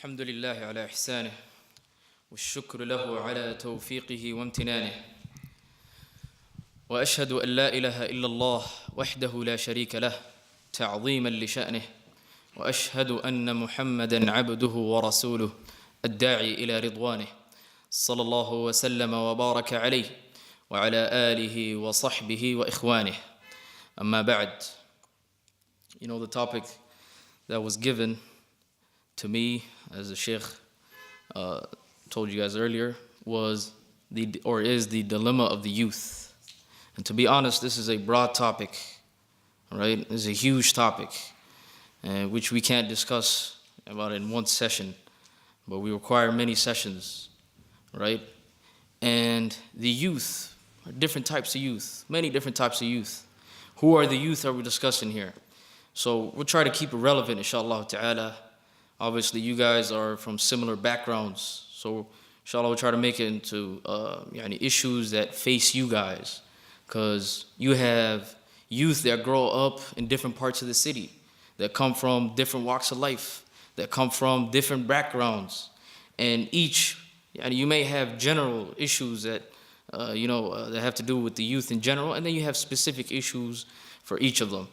الحمد لله على إحسانه والشكر له على توفيقه وامتنانه وأشهد أن لا إله إلا الله وحده لا شريك له تعظيما لشأنه وأشهد أن محمدا عبده ورسوله الداعي إلى رضوانه صلى الله وسلم وبارك عليه وعلى آله وصحبه وإخوانه أما بعد. You know, the topic that was given to me, as the Sheikh told you guys earlier, is the dilemma of the youth. And to be honest, this is a broad topic, right? This is a huge topic, which we can't discuss about in one session, but we require many sessions, right? And the youth, different types of youth, many different types of youth. Who are the youth that we're discussing here? So we'll try to keep it relevant, inshallah ta'ala. Obviously, you guys are from similar backgrounds, so inshallah we'll try to make it into issues that face you guys, because you have youth that grow up in different parts of the city, that come from different walks of life, that come from different backgrounds, and each, you may have general issues that that have to do with the youth in general, and then you have specific issues for each of them.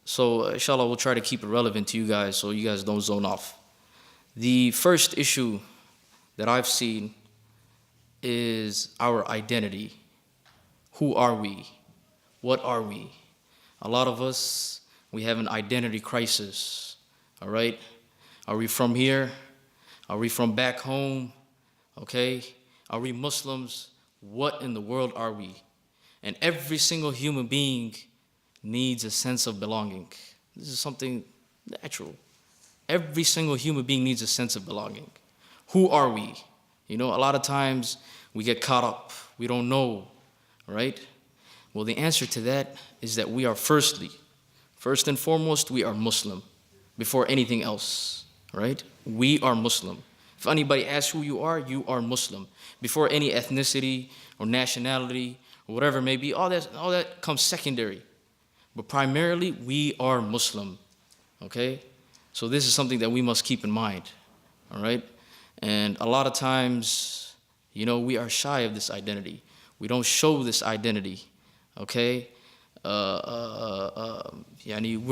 So inshallah we'll try to keep it relevant to you guys so you guys don't zone off. The first issue that I've seen is our identity. Who are we? What are we? A lot of us, we have an identity crisis, all right? Are we from here? Are we from back home? Okay? Are we Muslims? What in the world are we? And every single human being needs a sense of belonging. This is something natural. Every single human being needs a sense of belonging. Who are we? You know, a lot of times we get caught up. We don't know, right? Well, the answer to that is that we are first and foremost, we are Muslim before anything else, right? We are Muslim. If anybody asks who you are Muslim. Before any ethnicity or nationality or whatever it may be, all that comes secondary. But primarily, we are Muslim, okay? So this is something that we must keep in mind, all right? And a lot of times, we are shy of this identity. We don't show this identity, okay? We're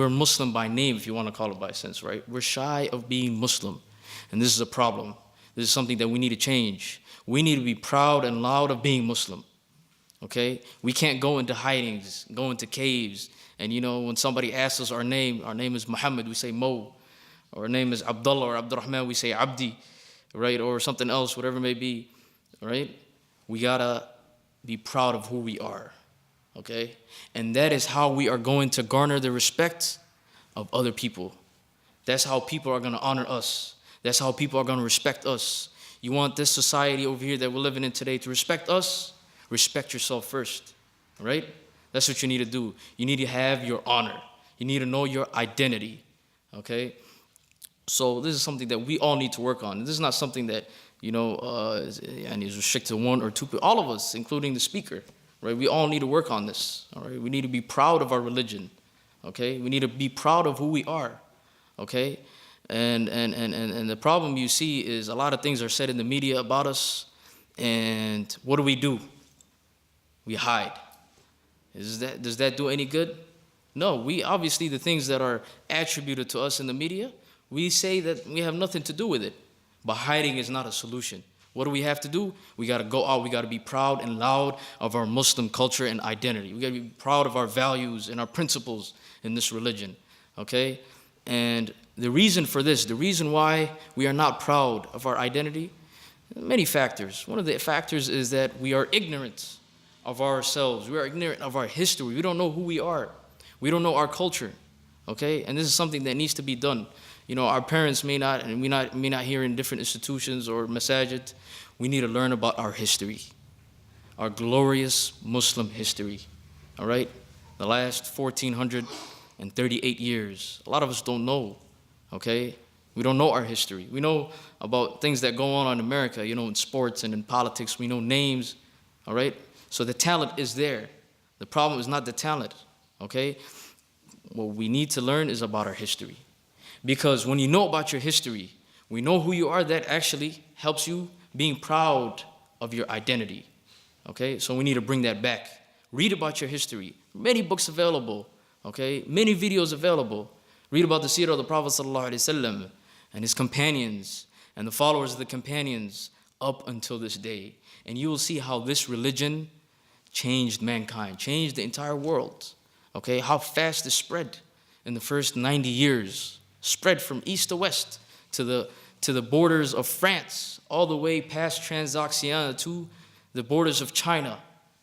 Muslim by name, if you want to call it by sense, right? We're shy of being Muslim, and this is a problem. This is something that we need to change. We need to be proud and loud of being Muslim, okay? We can't go into hidings, go into caves, and when somebody asks us our name is Muhammad, we say Mo. Or our name is Abdullah or Abdurrahman, we say Abdi, right? Or something else, whatever it may be, right? We gotta be proud of who we are, okay? And that is how we are going to garner the respect of other people. That's how people are gonna honor us. That's how people are gonna respect us. You want this society over here that we're living in today to respect us? Respect yourself first, right? That's what you need to do. You need to have your honor. You need to know your identity, okay? So this is something that we all need to work on. This is not something that, is restricted to one or two people. All of us, including the speaker, right? We all need to work on this, all right? We need to be proud of our religion, okay? We need to be proud of who we are, okay? And the problem you see is a lot of things are said in the media about us, and what do? We hide. Does that do any good? No, we obviously, the things that are attributed to us in the media, we say that we have nothing to do with it. But hiding is not a solution. What do we have to do? We got to go out. We got to be proud and loud of our Muslim culture and identity. We got to be proud of our values and our principles in this religion, okay? And the reason for this, the reason why we are not proud of our identity, many factors. One of the factors is that we are ignorant of ourselves. We are ignorant of our history. We don't know who we are. We don't know our culture, okay? And this is something that needs to be done. Our parents may not hear in different institutions or masajid. We need to learn about our history, our glorious Muslim history, all right? The last 1,438 years. A lot of us don't know, okay? We don't know our history. We know about things that go on in America, in sports and in politics. We know names, all right? So the talent is there. The problem is not the talent, okay? What we need to learn is about our history. Because when you know about your history, We know who you are. That actually helps you being proud of your identity. Okay, so we need to bring that back. Read about your history. Many books available. Okay, many videos available. Read about the seerah of the Prophet ﷺ and his companions and the followers of the companions up until this day. And you will see how this religion changed mankind, changed the entire world. Okay, how fast it spread in the first 90 years. Spread from east to west to the borders of France, all the way past Transoxiana to the borders of China.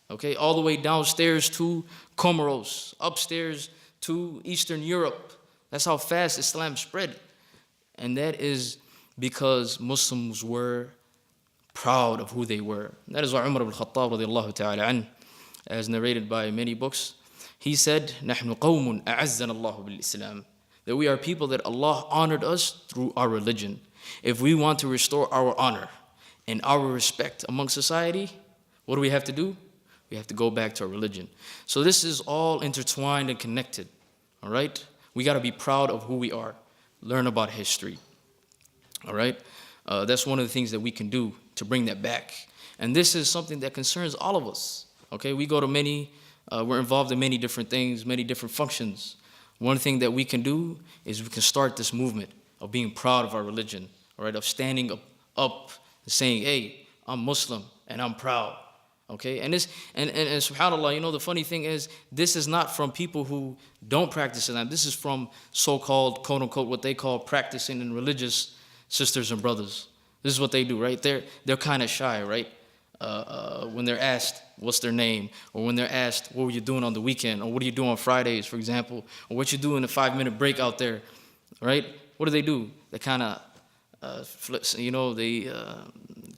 Okay, all the way downstairs to Comoros, upstairs to Eastern Europe. That's how fast Islam spread. And that is because Muslims were proud of who they were. And that is why Umar ibn Khattab radiallahu ta'ala anh, as narrated by many books, he said, نَحْنُ قَوْمٌ أَعَزَّنَ اللَّهُ بِالْإِسْلَامِ, that we are people that Allah honored us through our religion. If we want to restore our honor and our respect among society, what do we have to do? We have to go back to our religion. So this is all intertwined and connected, all right? We got to be proud of who we are. Learn about history, all right? That's one of the things that we can do to bring that back. And this is something that concerns all of us, okay? We go to we're involved in many different things, many different functions. One thing that we can do is we can start this movement of being proud of our religion, all right? Of standing up and saying, hey, I'm Muslim and I'm proud. Okay, and subhanAllah, you know, the funny thing is, this is not from people who don't practice Islam. This is from so-called, quote unquote, what they call practicing and religious sisters and brothers. This is what they do, right? They're kind of shy, right? When they're asked what's their name, or when they're asked what were you doing on the weekend, or what do you do on Fridays, for example, or what you do in the 5-minute break out there, right? What do? They kind of they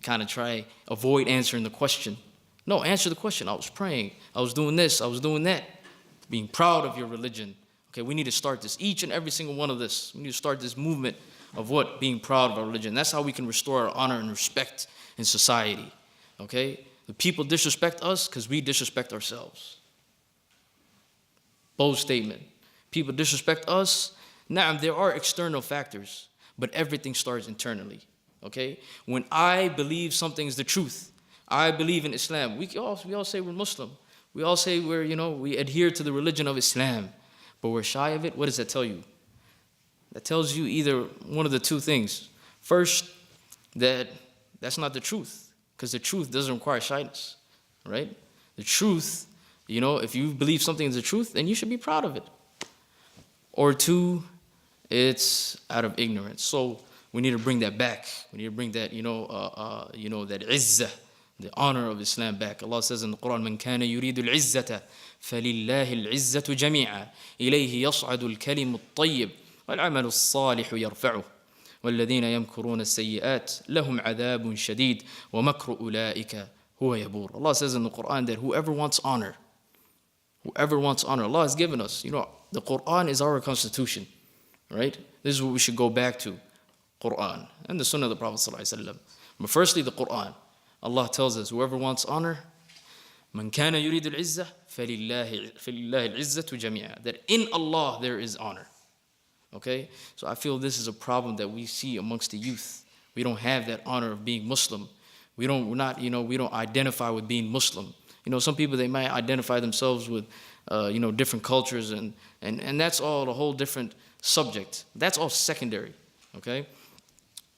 kind of try avoid answering the question. No, answer the question. I was praying. I was doing this. I was doing that. Being proud of your religion. Okay, we need to start this. Each and every single one of this. We need to start this movement of what? Being proud of our religion. That's how we can restore our honor and respect in society. Okay? The people disrespect us because we disrespect ourselves. Bold statement. People disrespect us. Now, there are external factors, but everything starts internally. Okay? When I believe something is the truth, I believe in Islam. We all say we're Muslim. We all say we adhere to the religion of Islam, but we're shy of it. What does that tell you? That tells you either one of the two things. First, that's not the truth, because the truth doesn't require shyness, right? The truth, if you believe something is the truth, then you should be proud of it. Or two, it's out of ignorance. So we need to bring that back. We need to bring that, that izzah, the honor of Islam back. Allah says in the Quran, مَنْ كَانَ يُرِيدُ الْعِزَّةَ فَلِلَّهِ الْعِزَّةُ جَمِيعًا إِلَيْهِ يَصْعَدُ الْكَلِمُ الطَّيِّبُ وَالْعَمَلُ الصَّالِحُ يَرْفَعُهُ وَالَّذِينَ يَمْكُرُونَ السَّيِّئَاتِ لَهُمْ عَذَابٌ شَدِيدٌ وَمَكْرُ أُولَٰئِكَ هُوَ يَبُورُ. Allah says in the Quran that whoever wants honor, Allah has given us. The Quran is our constitution, right? This is what we should go back to, Quran and the Sunnah of the Prophet ﷺ. But firstly, the Quran. Allah tells us, whoever wants honor, مَنْ كَانَ يُرِيدُ الْعِزَّةِ فَلِلَّهِ الْعِزَّةُ جَمِيعًا. That in Allah there is honor. Okay? So I feel this is a problem that we see amongst the youth. We don't have that honor of being Muslim. We don't identify with being Muslim. Some people, they might identify themselves with, different cultures, and that's all a whole different subject. That's all secondary. Okay?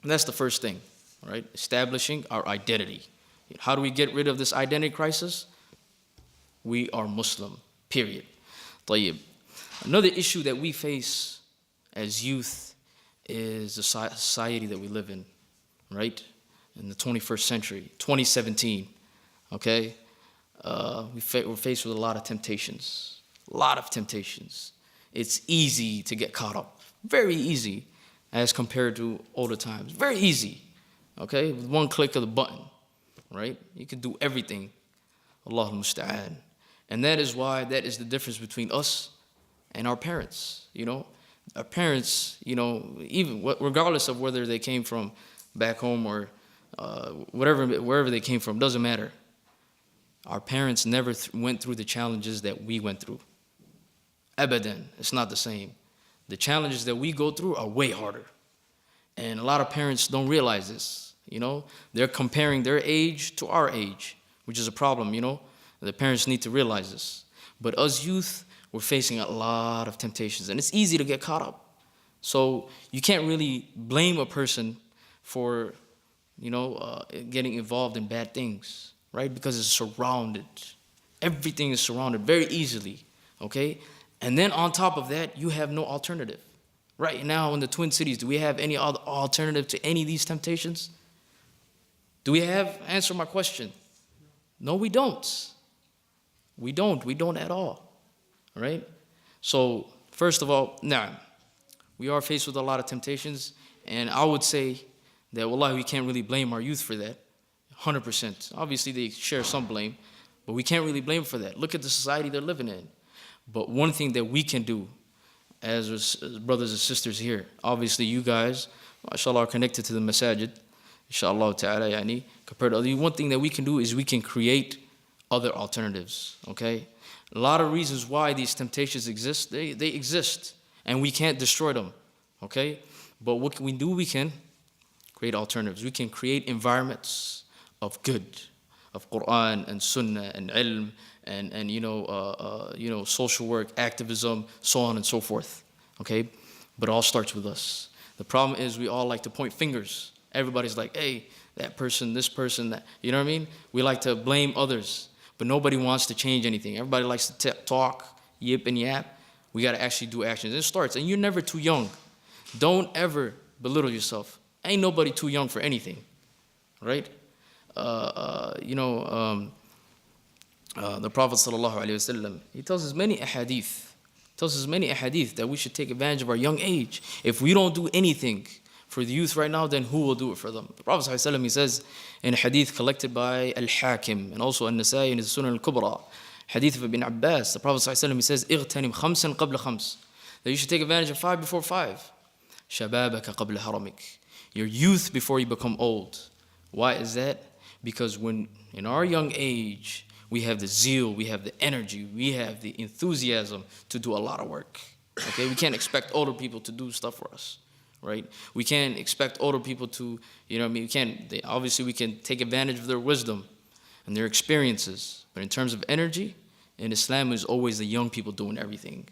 And that's the first thing. Right? Establishing our identity. How do we get rid of this identity crisis? We are Muslim, period. طيب. Another issue that we face as youth is the society that we live in, right? In the 21st century, 2017, okay? We're faced with a lot of temptations. It's easy to get caught up. Very easy as compared to older times. Very easy. Okay, with one click of the button, right? You can do everything. Allahul Musta'an. And that is the difference between us and our parents. Our parents, even regardless of whether they came from back home or wherever they came from, doesn't matter. Our parents never went through the challenges that we went through. Abadan, it's not the same. The challenges that we go through are way harder. And a lot of parents don't realize this, They're comparing their age to our age, which is a problem, The parents need to realize this. But us youth, we're facing a lot of temptations, and it's easy to get caught up. So you can't really blame a person for, getting involved in bad things, right? Because it's surrounded. Everything is surrounded very easily, okay? And then on top of that, you have no alternative. Right now in the Twin Cities, do we have any other alternative to any of these temptations? Do we have? Answer my question. No, we don't. We don't at all. All right? So, first of all, we are faced with a lot of temptations, and I would say that, wallahi, we can't really blame our youth for that, 100%. Obviously, they share some blame, but we can't really blame for that. Look at the society they're living in. But one thing that we can do as brothers and sisters here, obviously you guys, mashallah, are connected to the masajid, inshallah ta'ala, compared to other, one thing that we can do is we can create other alternatives, okay? A lot of reasons why these temptations exist, they exist, and we can't destroy them, okay? But what can we do? We can create alternatives. We can create environments of good, of Quran and Sunnah and ilm and social work, activism, so on and so forth, okay? But it all starts with us. The problem is we all like to point fingers. Everybody's like, hey, that person, this person, that, you know what I mean? We like to blame others, but nobody wants to change anything. Everybody likes to talk, yip and yap. We got to actually do actions. It starts, and you're never too young. Don't ever belittle yourself. Ain't nobody too young for anything, right? The Prophet ﷺ, he tells us many ahadith, that we should take advantage of our young age. If we don't do anything for the youth right now, then who will do it for them? The Prophet ﷺ, he says in a hadith collected by Al-Hakim and also An-Nasai in his Sunan Al-Kubra, hadith of Ibn Abbas, the Prophet ﷺ, he says, اغتنم خمسا قبل خمس, that you should take advantage of 5 before 5. شبابك قبل هرمك, your youth before you become old. Why is that? Because when in our young age, we have the zeal, we have the energy, we have the enthusiasm to do a lot of work. Okay, we can't expect older people to do stuff for us, right? We can't expect older people to, obviously we can take advantage of their wisdom and their experiences. But in terms of energy, in Islam is always the young people doing everything,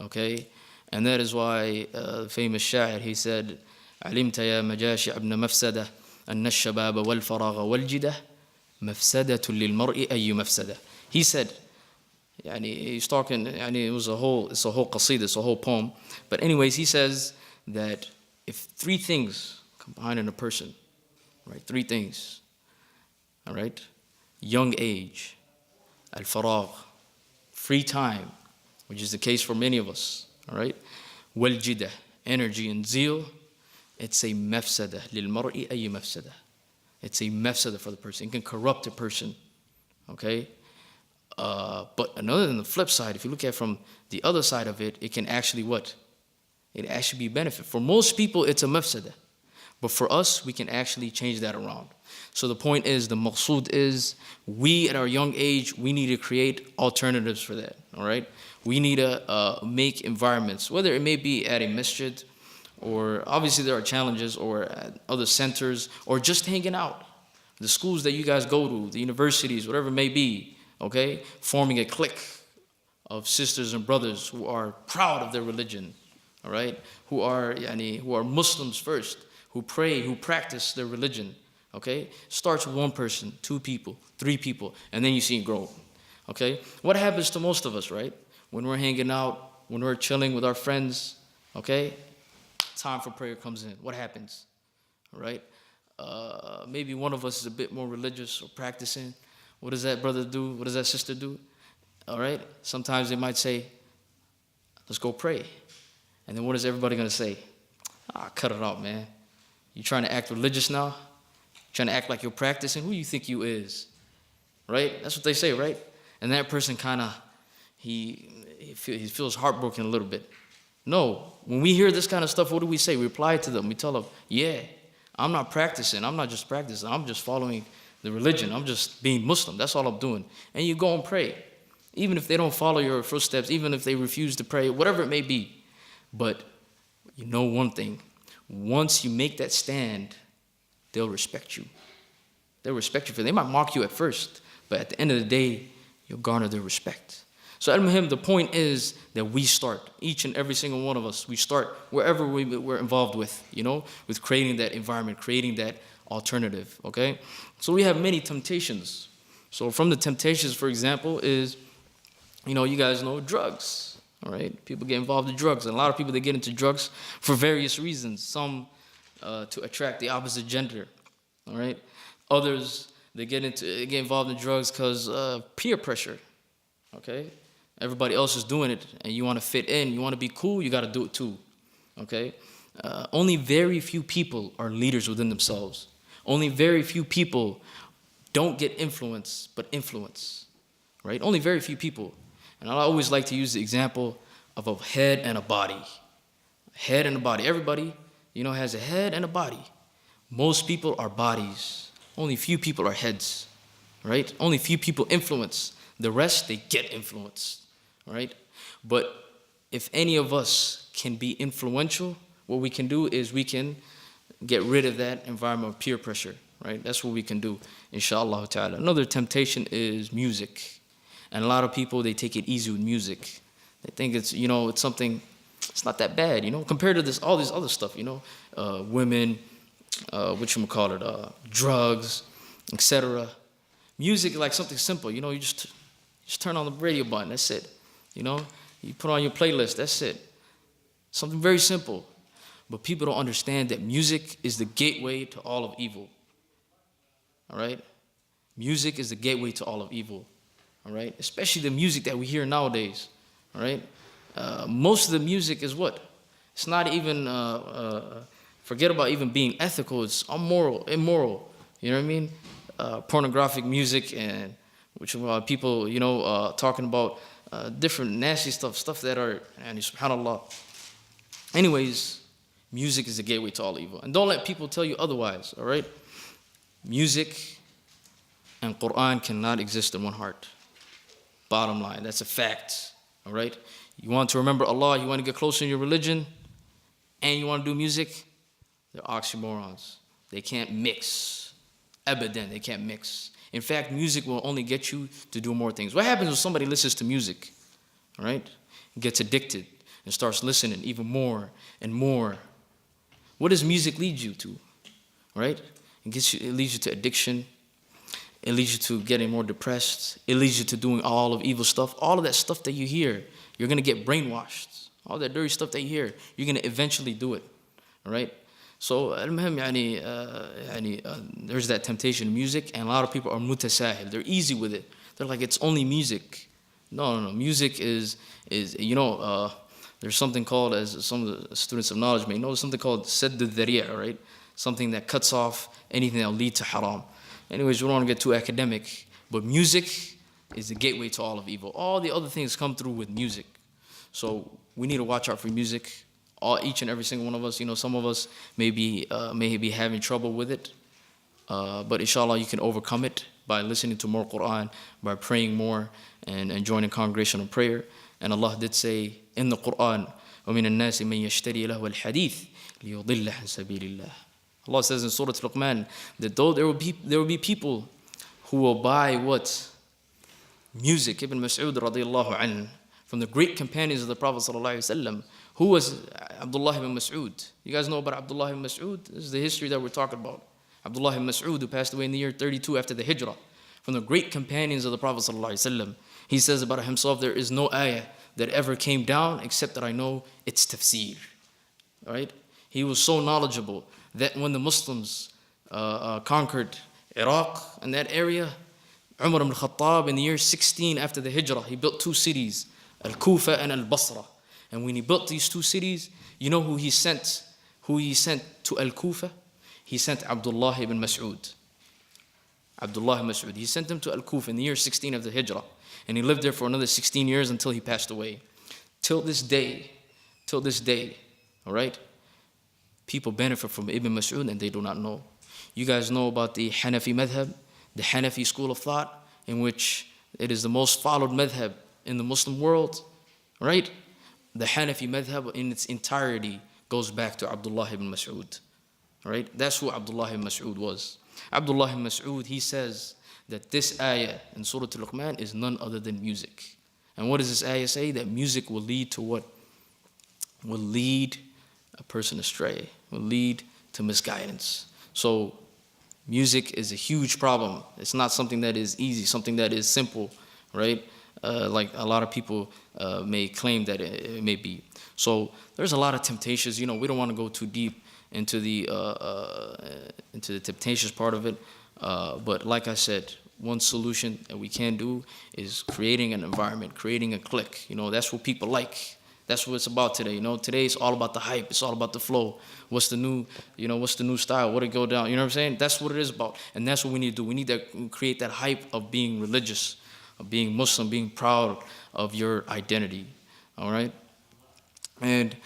okay? And that is why the famous sha'ir, he said, علمت يا مجاشع ابن مفسدة أن الشباب والفراغ والجدة مفسدة للمرء أي مفسدة. He said, he's talking, it's a whole qasida, it's a whole poem. But anyways, he says that if 3 things combine in a person, right, 3 things, all right, young age, al-faragh, free time, which is the case for many of us, all right, wal-jidah, energy and zeal, it's a mafsada, lil-mar'i ay mafsada. It's a mafsada for the person. It can corrupt a person, okay? But another than the flip side, if you look at from the other side of it, it can actually what? It actually be benefit. For most people, it's a mafsada. But for us, we can actually change that around. So the point is, the maqsood is, we at our young age, we need to create alternatives for that, all right? We need to make environments, whether it may be at a masjid, or obviously there are challenges, or at other centers, or just hanging out. The schools that you guys go to, the universities, whatever it may be, okay? Forming a clique of sisters and brothers who are proud of their religion, all right? Who are Muslims first, who pray, who practice their religion, okay? Starts with 1 person, 2 people, 3 people, and then you see it grow, okay? What happens to most of us, right? When we're hanging out, when we're chilling with our friends, okay? Time for prayer comes in. What happens? All right? Maybe one of us is a bit more religious or practicing. What does that brother do? What does that sister do? All right? Sometimes they might say, let's go pray. And then what is everybody going to say? Cut it out, man. You trying to act religious now? Trying to act like you're practicing? Who do you think you is? Right? That's what they say, right? And that person kind of, he feels heartbroken a little bit. No, when we hear this kind of stuff, what do we say? We reply to them. We tell them, yeah, I'm not practicing. I'm not just practicing. I'm just following the religion. I'm just being Muslim. That's all I'm doing. And you go and pray. Even if they don't follow your footsteps, even if they refuse to pray, whatever it may be. But you know one thing. Once you make that stand, they'll respect you. They'll respect you for it. They might mock you at first, but at the end of the day, you'll garner their respect. So al-muhim, the point is that we start, each and every single one of us, we start wherever we're involved with, with creating that environment, creating that alternative, okay? So we have many temptations. So from the temptations, for example, is, you guys know drugs, all right? People get involved in drugs, and a lot of people, they get into drugs for various reasons. Some to attract the opposite gender, all right? Others, they get involved in drugs because peer pressure, okay? Everybody else is doing it, and you want to fit in, you want to be cool, you got to do it too, okay? Only very few people are leaders within themselves. Only very few people don't get influence, but influence, right? Only very few people. And I always like to use the example of a head and a body. Head and a body. Everybody, has a head and a body. Most people are bodies. Only few people are heads, right? Only few people influence. The rest, they get influenced, right? But if any of us can be influential, what we can do is we can get rid of that environment of peer pressure, right? That's what we can do, inshallah ta'ala. Another temptation is music. And a lot of people, they take it easy with music. They think it's, it's something, it's not that bad, compared to all this other stuff, women, drugs, etc. Music is like something simple, you just turn on the radio button, that's it. You put on your playlist, that's it. Something very simple. But people don't understand that music is the gateway to all of evil. All right? Music is the gateway to all of evil. All right? Especially the music that we hear nowadays. All right? Most of the music is what? It's not even, forget about even being ethical, it's immoral. You know what I mean? Pornographic music, and which people, talking about different nasty stuff that are, and subhanAllah. Anyways, music is the gateway to all evil. And don't let people tell you otherwise, all right? Music and Quran cannot exist in one heart. Bottom line, that's a fact, all right? You want to remember Allah, you want to get closer in your religion, and you want to do music, they're oxymorons. They can't mix. Abadan, they can't mix. In fact, music will only get you to do more things. What happens when somebody listens to music, all right? Gets addicted and starts listening even more and more. What does music lead you to, right? It leads you to addiction. It leads you to getting more depressed. It leads you to doing all of evil stuff. All of that stuff that you hear, you're going to get brainwashed. All that dirty stuff that you hear, you're going to eventually do it, all right? So, there's that temptation in music, and a lot of people are mutasahil. They're easy with it. They're like, it's only music. No. Music is there's something called, as some of the students of knowledge may know, something called sadd al-dhari'a, right? Something that cuts off anything that will lead to haram. Anyways, we don't want to get too academic, but music is the gateway to all of evil. All the other things come through with music. So we need to watch out for music. Each and every single one of us, some of us may be having trouble with it, but inshallah you can overcome it by listening to more Quran, by praying more, and joining congregational prayer. And Allah did say in the Quran, وَمِنَ النَّاسِ مَنْ يَشْتَرِي لَهْوَ الْحَدِيثِ لِيُضِلَّ عَنْ سَبِيلِ اللَّهِ. Allah says in Surah Luqman that though there will be people who will buy what? Music. Ibn Mas'ud radiallahu anhu, from the great companions of the Prophet sallallahu alaihi wasallam. Who was Abdullahi ibn Mas'ud? You guys know about Abdullahi ibn Mas'ud? This is the history that we're talking about. Abdullahi ibn Mas'ud, who passed away in the year 32 after the Hijrah, from the great companions of the Prophet ﷺ. He says about himself, there is no ayah that ever came down except that I know its tafsir. All right? He was so knowledgeable that when the Muslims conquered Iraq and that area, Umar ibn Khattab in the year 16 after the Hijrah, he built two cities, Al-Kufa and Al-Basra. And when he built these two cities, you know who he sent? Who he sent to Al-Kufa? He sent Abdullah ibn Mas'ud. Abdullah ibn Mas'ud. He sent him to Al-Kufa in the year 16 of the Hijrah. And he lived there for another 16 years until he passed away. Till this day, all right? People benefit from Ibn Mas'ud and they do not know. You guys know about the Hanafi madhab, the Hanafi school of thought, in which it is the most followed madhab in the Muslim world, right? The Hanafi madhab in its entirety goes back to Abdullah ibn Mas'ud. Right? That's who Abdullah ibn Mas'ud was. Abdullah ibn Mas'ud, he says that this ayah in Surah Al-Luqman is none other than music. And what does this ayah say? That music will lead to what? Will lead a person astray, will lead to misguidance. So music is a huge problem. It's not something that is easy, something that is simple, right? Like a lot of people may claim that it may be. So there's a lot of temptations. We don't want to go too deep into the temptations part of it. But like I said, one solution that we can do is creating an environment, creating a clique. That's what people like. That's what it's about today. Today it's all about the hype. It's all about the flow. What's the new style? What it go down? You know what I'm saying? That's what it is about. And that's what we need to do. We need to create that hype of being religious, of being Muslim, being proud of your identity. All right? And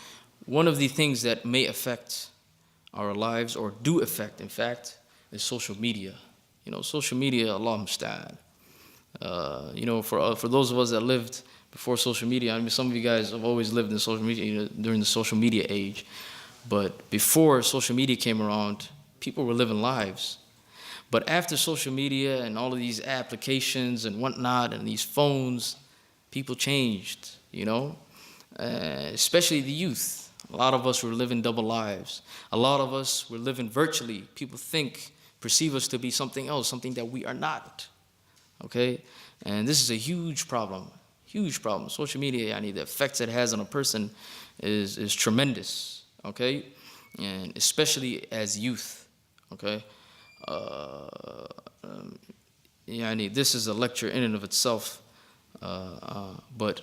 one of the things that may affect our lives, or do affect, in fact, is social media. Social media, Allah musta'an. For those of us that lived before social media, I mean, some of you guys have always lived in social media, during the social media age. But before social media came around, people were living lives. But after social media and all of these applications and whatnot and these phones, people changed, especially the youth. A lot of us were living double lives. A lot of us were living virtually. People perceive us to be something else, something that we are not. Okay? And this is a huge problem. Huge problem. Social media, the effects it has on a person is tremendous. Okay? And especially as youth. Okay? This is a lecture in and of itself. But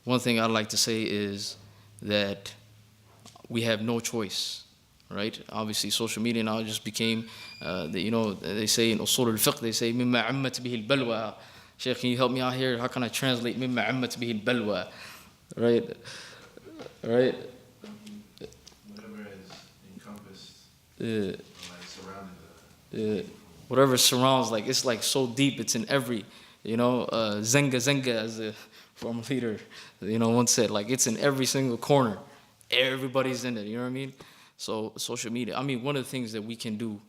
one thing I'd like to say is that we have no choice, right? Obviously, social media now just became, they say in usul al-fiqh, they say, مِمَّا عَمَّتْ بِهِ الْبَلْوَى. Sheikh, can you help me out here? How can I translate مِمَّا عَمَّتْ بِهِ الْبَلْوَى? Right? Right? Whatever is encompassed, like surrounding whatever surrounds, it's like so deep, it's in every, Zenga, as a former leader, once said, it's in every single corner. Everybody's in it, you know what I mean? So social media, one of the things that we can do,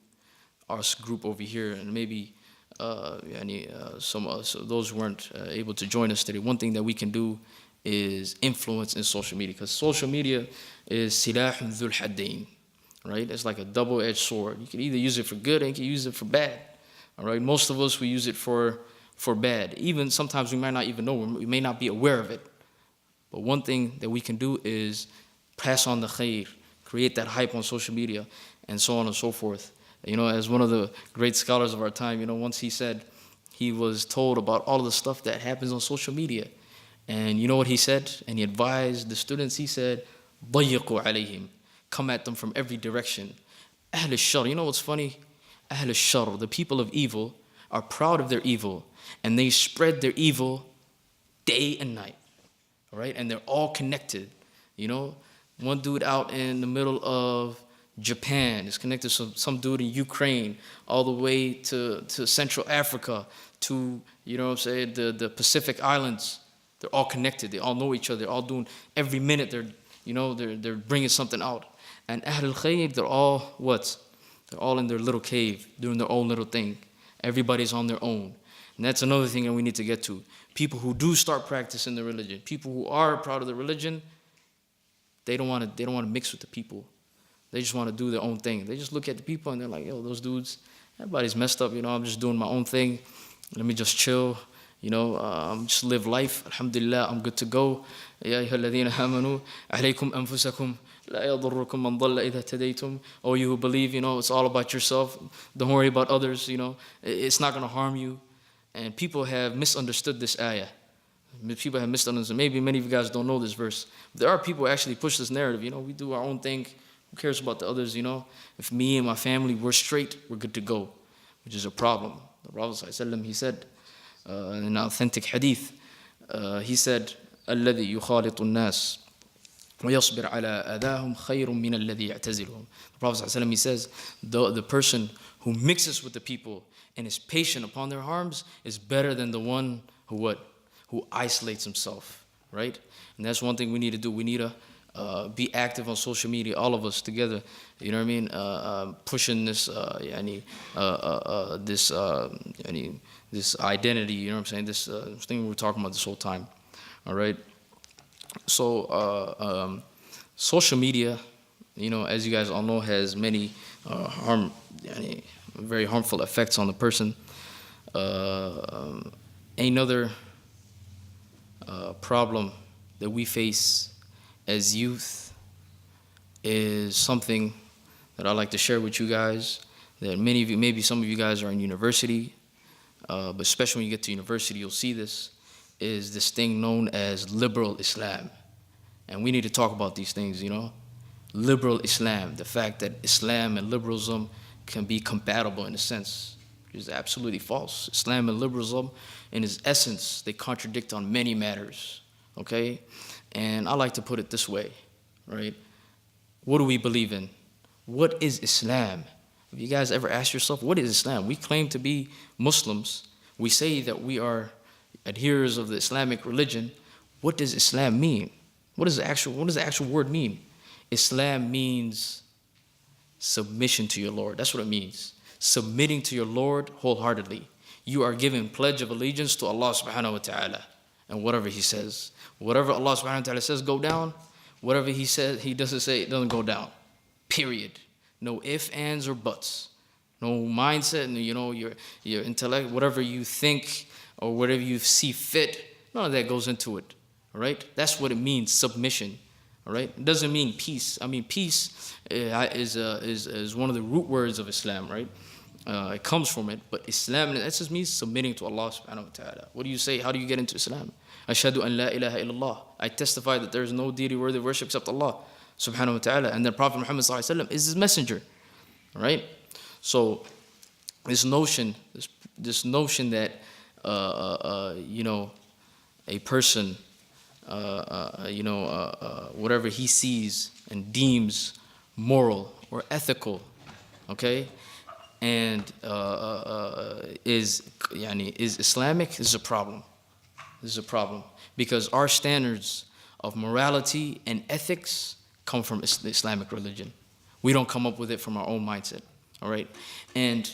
our group over here, and maybe so those who weren't able to join us today, one thing that we can do is influence in social media, because social media is silahun dhul haddain, right? It's like a double-edged sword. You can either use it for good and you can use it for bad, all right? Most of us, we use it for bad. Even sometimes we might not even know, we may not be aware of it. But one thing that we can do is pass on the khair, create that hype on social media, and so on and so forth. As one of the great scholars of our time, once he said he was told about all of the stuff that happens on social media. And you know what he said? And he advised the students, he said, ضَيِّقُوا عَلَيْهِمْ. Come at them from every direction. Ahl al-shar, you know what's funny? Ahl al-shar, the people of evil, are proud of their evil. And they spread their evil day and night. All right? And they're all connected. One dude out in the middle of Japan is connected to some dude in Ukraine, all the way to Central Africa, to, the Pacific Islands. They're all connected. They all know each other. They're all doing, every minute they're bringing something out. And Ahl al-Khayr, they're all what? They're all in their little cave, doing their own little thing. Everybody's on their own. And that's another thing that we need to get to. People who do start practicing the religion, people who are proud of the religion, they don't want to mix with the people. They just want to do their own thing. They just look at the people and they're like, yo, those dudes, everybody's messed up, I'm just doing my own thing. Let me just chill, just live life. Alhamdulillah, I'm good to go. Ya ayyuhalladhina amanu, alaykum anfusakum, la yadurrukum man dhalla idha tadaytum. Oh, you who believe, it's all about yourself. Don't worry about others, it's not going to harm you. And people have misunderstood this ayah. People have misunderstood. Maybe many of you guys don't know this verse. But there are people who actually push this narrative. We do our own thing. Who cares about the others, If me and my family, we're straight, we're good to go, which is a problem. The Prophet ﷺ, he said, in an authentic hadith, he said, الَّذِي يُخَالِطُ النَّاسِ وَيَصْبِرْ عَلَىٰ أَذَاهُمْ خَيْرٌ مِّنَ الَّذِي يَعْتَزِلُهُم. The Prophet ﷺ, he says, the person who mixes with the people and is patient upon their harms is better than the one who isolates himself, right? And that's one thing we need to do. We need to be active on social media, all of us together. You know what I mean? Pushing this, this identity. You know what I'm saying? This thing we were talking about this whole time. All right. So social media, you know, as you guys all know, has many very harmful effects on the person. Another problem that we face as youth is something that I'd like to share with you guys, that many of you, maybe some of you guys are in university, but especially when you get to university, you'll see this, is this thing known as liberal Islam. And we need to talk about these things, you know. Liberal Islam, the fact that Islam and liberalism can be compatible in a sense, is absolutely false. Islam and liberalism, in its essence, they contradict on many matters, okay? And I like to put it this way, right? What do we believe in? What is Islam? Have you guys ever asked yourself, what is Islam? We claim to be Muslims. We say that we are adherers of the Islamic religion. What does Islam mean? What does the actual word mean? Islam means submission to your Lord. That's what it means. Submitting to your Lord wholeheartedly. You are giving pledge of allegiance to Allah subhanahu wa ta'ala. And whatever He says. Whatever Allah subhanahu wa ta'ala says, go down. Whatever He says, He doesn't say, it doesn't go down. Period. No ifs, ands, or buts. No mindset, you know, your intellect, whatever you think or whatever you see fit, none of that goes into it. All right? That's what it means, submission. All right? It doesn't mean peace. I mean, peace is one of the root words of Islam, right? It comes from it, but Islam, that just means submitting to Allah subhanahu wa ta'ala. What do you say? How do you get into Islam? Ashhadu an la ilaha illallah. I testify that there is no deity worthy of worship except Allah subhanahu wa ta'ala. And the Prophet Muhammad sallallahu alaihi wasallam is his messenger. All right? So this notion that you know, a person whatever he sees and deems moral or ethical, okay, and is Islamic, this is a problem. This is a problem because our standards of morality and ethics come from the Islamic religion. We don't come up with it from our own mindset, all right? And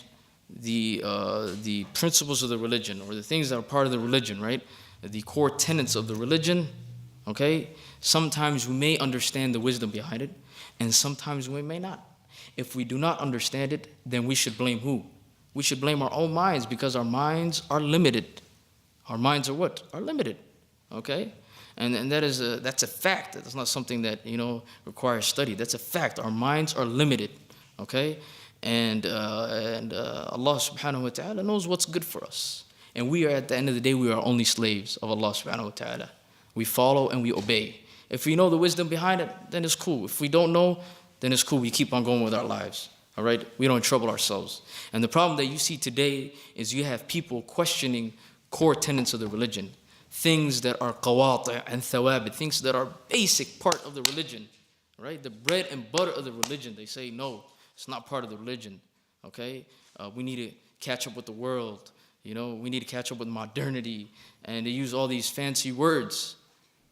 the principles of the religion, or the things that are part of the religion, right? The core tenets of the religion, okay? Sometimes we may understand the wisdom behind it, and sometimes we may not. If we do not understand it, then we should blame who? We should blame our own minds, because our minds are limited. Our minds are what? Are limited, okay? And that's a fact. That's not something that, you know, requires study. That's a fact. Our minds are limited, okay? And Allah subhanahu wa ta'ala knows what's good for us. And we are, at the end of the day, we are only slaves of Allah subhanahu wa ta'ala. We follow and we obey. If we know the wisdom behind it, then it's cool. If we don't know, then it's cool. We keep on going with our lives, all right? We don't trouble ourselves. And the problem that you see today is you have people questioning core tenets of the religion, things that are qawati' and thawabit, things that are basic part of the religion, right? The bread and butter of the religion. They say, no, it's not part of the religion, okay? We need to catch up with the world. You know, we need to catch up with modernity. And they use all these fancy words.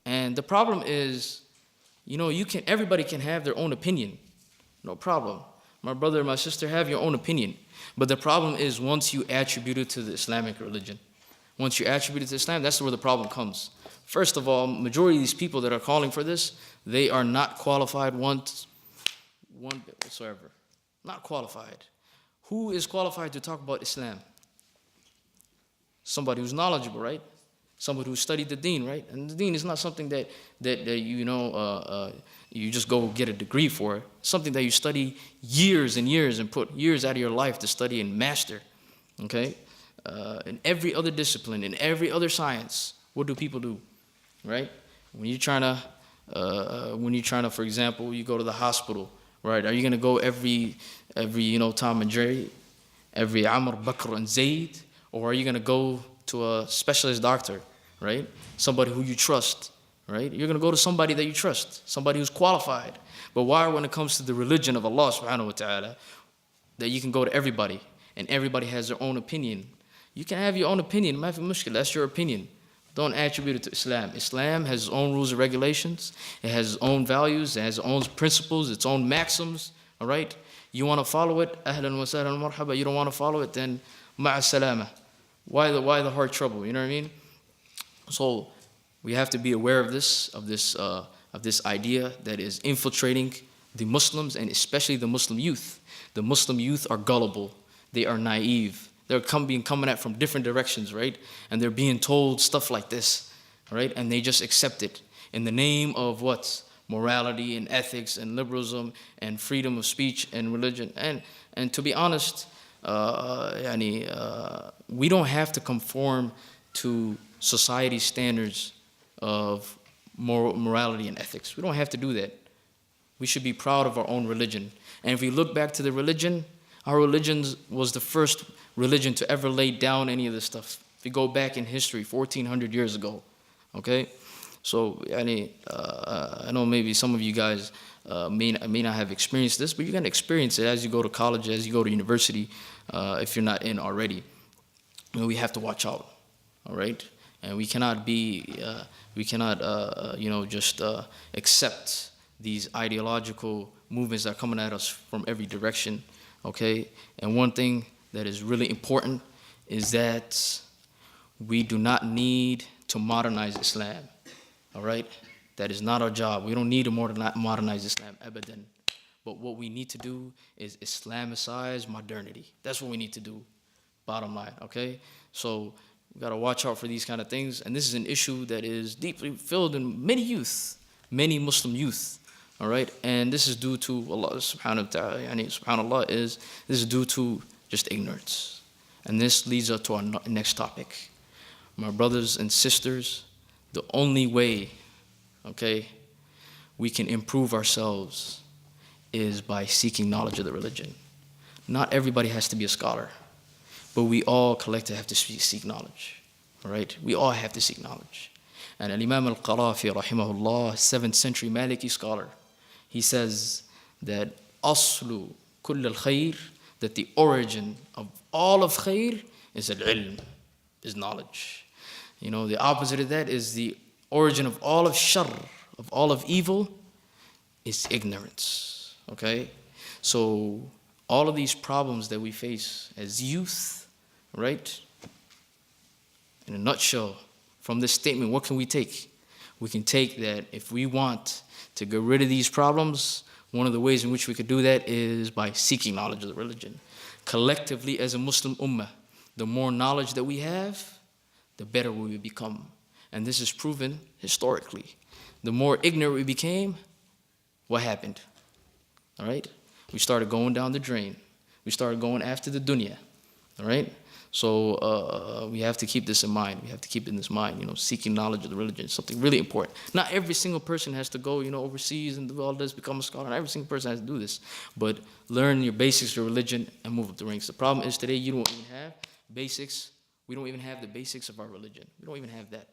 And the problem is, you know, everybody can have their own opinion. No problem. My brother and my sister, have your own opinion. But the problem is, once you attribute it to the Islamic religion, once you attribute it to Islam, that's where the problem comes. First of all, majority of these people that are calling for this, they are not qualified one bit whatsoever. Not qualified. Who is qualified to talk about Islam? Somebody who's knowledgeable, right? Somebody who studied the deen, right? And the deen is not something that you know, you just go get a degree for. It's something that you study years and years and put years out of your life to study and master, okay? In every other discipline, in every other science, what do people do, right? When you're trying to, for example, you go to the hospital, right? Are you gonna go every you know, Tom and Jerry, every Amr, Bakr, and Zayd, or are you gonna go to a specialist doctor, right? Somebody who you trust, right? You're gonna go to somebody that you trust, somebody who's qualified. But why, when it comes to the religion of Allah subhanahu wa ta'ala, that you can go to everybody, and everybody has their own opinion? You can have your own opinion, that's your opinion. Don't attribute it to Islam. Islam has its own rules and regulations. It has its own values. It has its own principles, its own maxims. All right? You want to follow it, ahlan wa sahlan marhaba. You don't want to follow it, then ma'a salama. Why the hard trouble? You know what I mean? So we have to be aware of this idea that is infiltrating the Muslims, and especially the Muslim youth. The Muslim youth are gullible. They are naive. They're coming at from different directions, right? And they're being told stuff like this, right? And they just accept it in the name of what? Morality and ethics and liberalism and freedom of speech and religion. And to be honest, we don't have to conform to society's standards of morality and ethics. We don't have to do that. We should be proud of our own religion. And if we look back to the religion, our religion was the first religion to ever lay down any of this stuff. If you go back in history, 1,400 years ago, okay? So, I know maybe some of you guys may not have experienced this, but you're going to experience it as you go to college, as you go to university, if you're not in already. We have to watch out, all right? And we cannot just accept these ideological movements that are coming at us from every direction, okay? And one thing that is really important is that we do not need to modernize Islam, all right? That is not our job. We don't need to modernize Islam, abadan. But what we need to do is Islamicize modernity. That's what we need to do, bottom line, okay? So we got to watch out for these kind of things. And this is an issue that is deeply filled in many youth, many Muslim youth, all right? And this is due to Allah subhanahu wa ta'ala, subhanallah, this is due to just ignorance. And this leads us to our next topic. My brothers and sisters, the only way, okay, we can improve ourselves is by seeking knowledge of the religion. Not everybody has to be a scholar, but we all collectively have to seek knowledge, all right? We all have to seek knowledge. And Imam al-Qarafi, rahimahullah, 7th century Maliki scholar, he says that aslu kull al-khayr, that the origin of all of khair is al-ilm, is knowledge. You know, the opposite of that is the origin of all of shar, of all of evil, is ignorance, okay? So all of these problems that we face as youth, right? In a nutshell, from this statement, what can we take? We can take that if we want to get rid of these problems, one of the ways in which we could do that is by seeking knowledge of the religion. Collectively, as a Muslim ummah, the more knowledge that we have, the better we will become. And this is proven historically. The more ignorant we became, what happened? All right? We started going down the drain. We started going after the dunya. All right? So we have to keep this in mind. We have to keep in this mind, seeking knowledge of the religion is something really important. Not every single person has to go, overseas and do all this, become a scholar. Not every single person has to do this. But learn your basics of religion and move up the ranks. The problem is today you don't even have basics. We don't even have the basics of our religion. We don't even have that.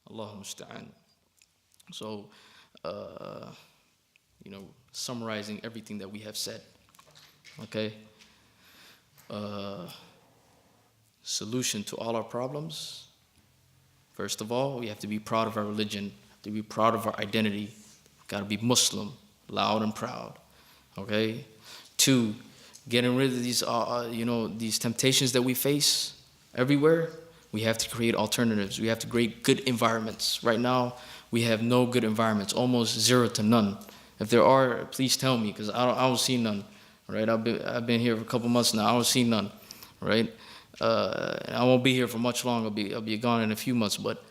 Allahu musta'an. So, summarizing everything that we have said. Okay? Solution to all our problems. First of all, we have to be proud of our religion, to be proud of our identity. We've got to be Muslim, loud and proud. Okay? 2, getting rid of these temptations that we face everywhere. We have to create alternatives. We have to create good environments. Right now, we have no good environments, almost zero to none. If there are, please tell me, because I don't see none. Right? I've been here for a couple months now. I don't see none. Right? And I won't be here for much long. I'll be gone in a few months. But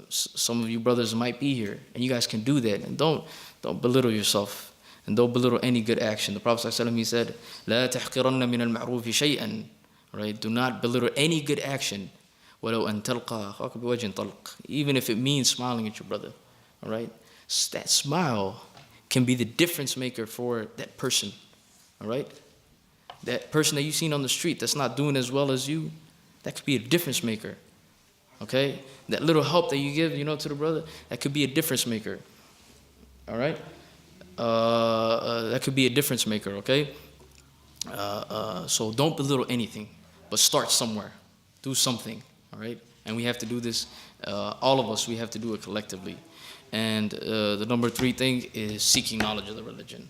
some of you brothers might be here, and you guys can do that. And don't belittle yourself, and don't belittle any good action. The Prophet ﷺ, he said, "لا تحقرن من المعروف شيئا." Right? Do not belittle any good action. وَلَوْ أَن تَلْقَى أَخَاكَ بِوَجْهٍ طَلْقٍ. Even if it means smiling at your brother. All right? That smile can be the difference maker for that person. All right? That person that you've seen on the street that's not doing as well as you, that could be a difference maker. Okay? That little help that you give, to the brother, that could be a difference maker. All right? That could be a difference maker, okay? So don't belittle anything, but start somewhere. Do something, all right? And we have to do this, all of us, we have to do it collectively. And the number 3 thing is seeking knowledge of the religion.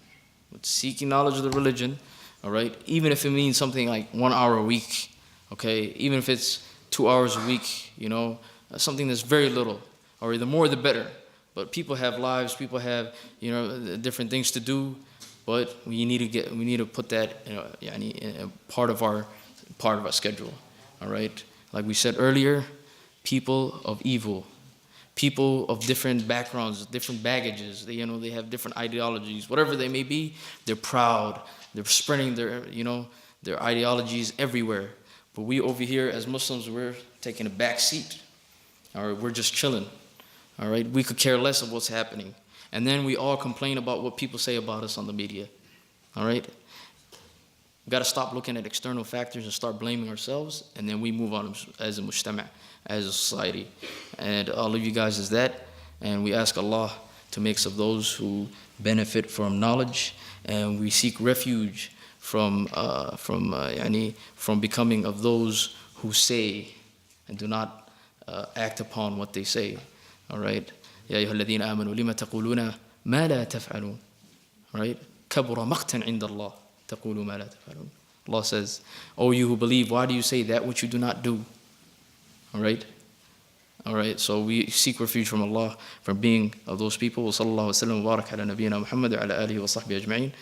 With seeking knowledge of the religion, all right, even if it means something like 1 hour a week, okay, even if it's 2 hours a week, you know, something that's very little, or the more the better. But people have lives, people have, you know, different things to do, but we need to put that, you know, in part of our schedule, all right. Like we said earlier, people of evil, people of different backgrounds, different baggages, they have different ideologies, whatever they may be, they're proud, they're spreading their ideologies everywhere. But we over here as Muslims, we're taking a back seat, all right, we're just chilling, all right, we could care less of what's happening. And then we all complain about what people say about us on the media, all right. We've got to stop looking at external factors and start blaming ourselves, and then we move on as a mujtama', as a society. And I'll leave you guys as that, and we ask Allah to make us of those who benefit from knowledge, and we seek refuge from becoming of those who say and do not act upon what they say. All right. يا أيها الذين آمنوا لما تقولون ما لا تفعلون. Right. كبر مقتا عند الله تقولوا ما لا تفعلون. Allah says, "O you who believe, why do you say that which you do not do?" All right. All right. So we seek refuge from Allah from being of those people. وصلى الله وسلم وبارك على نبينا محمد وعلى آله وصحبه أجمعين.